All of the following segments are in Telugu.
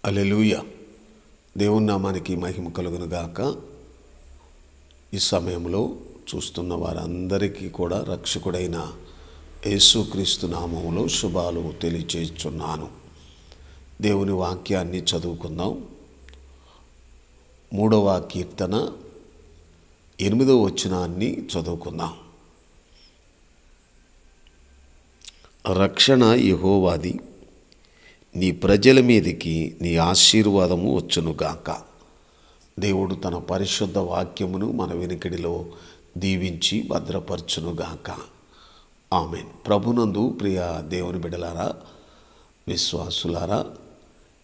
హల్లెలూయా. దేవుని నామానికి మహిమ కలుగును గాక. ఈ సమయంలో చూస్తున్న వారందరికీ కూడా రక్షకుడైన యేసుక్రీస్తు నామములో శుభాలు తెలియచేస్తున్నాను. దేవుని వాక్యాన్ని చదువుకుందాం. 3వ కీర్తన 8వ వచనాన్ని చదువుకుందాం. రక్షణ యెహోవాది, నీ ప్రజల మీదకి నీ ఆశీర్వాదము వచ్చునుగాక. దేవుడు తన పరిశుద్ధ వాక్యమును మన వెనుకడిలో దీవించి భద్రపరచునుగాక. ఆమేన్. ప్రభునందు ప్రియ దేవుని బిడ్డలారా, విశ్వాసులారా,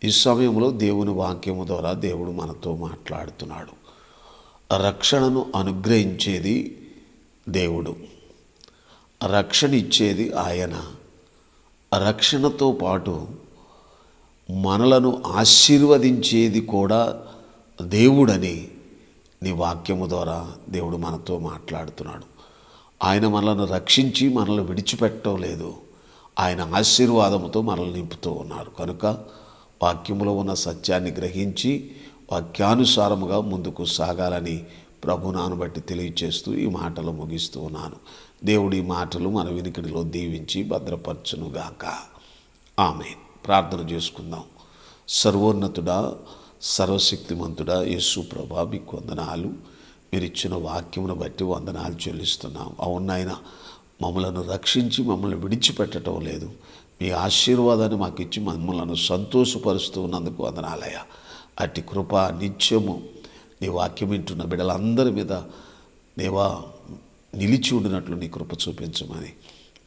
ఈ సమయంలో దేవుని వాక్యము ద్వారా దేవుడు మనతో మాట్లాడుతున్నాడు. రక్షణను అనుగ్రహించేది దేవుడు, రక్షణ ఇచ్చేది ఆయన. రక్షణతో పాటు మనలను ఆశీర్వదించేది కూడా దేవుడని నీ వాక్యము ద్వారా దేవుడు మనతో మాట్లాడుతున్నాడు. ఆయన మనల్ని రక్షించి మనల్ని విడిచిపెట్టడం లేదు. ఆయన ఆశీర్వాదముతో మనల్ని నింపుతూ ఉన్నారు. కనుక వాక్యములో ఉన్న సత్యాన్ని గ్రహించి వాక్యానుసారముగా ముందుకు సాగాలని ప్రభునాను బట్టి తెలియచేస్తూ ఈ మాటలు ముగిస్తూ ఉన్నాను. దేవుడి మాటలు మన వినికిడిలో దీవించి భద్రపరచునుగాక. ఆమేన్. ప్రార్థన చేసుకుందాం. సర్వోన్నతుడా, సర్వశక్తిమంతుడా యేసు ప్రభా, మీకు వందనాలు. మీరు ఇచ్చిన వాక్యమును బట్టి వందనాలు చెల్లిస్తున్నాం. అవునాయన, మమ్మలను రక్షించి మమ్మల్ని విడిచిపెట్టడం లేదు. మీ ఆశీర్వాదాన్ని మాకు ఇచ్చి మమ్మలను సంతోషపరుస్తూ ఉన్నందుకు వందనాలయ్యా. అట్టి కృప నిత్యము నీ వాక్యం వింటున్న బిడ్డలందరి మీద దేవా నిలిచి ఉండినట్లు నీ కృప చూపించమని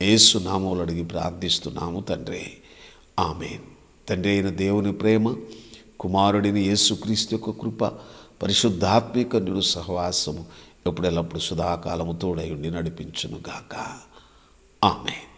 యేసు నామములో అడిగి ప్రార్థిస్తున్నాము తండ్రి. ఆమేన్. తండ్రి అయిన దేవుని ప్రేమ, కుమారుడిని యేసుక్రీస్తు యొక్క కృప, పరిశుద్ధాత్మిక నిన్ను సహవాసము ఎప్పుడెల్లప్పుడు సదాకాలము తోడై ఉండి నడిపించునుగాక. ఆమేన్.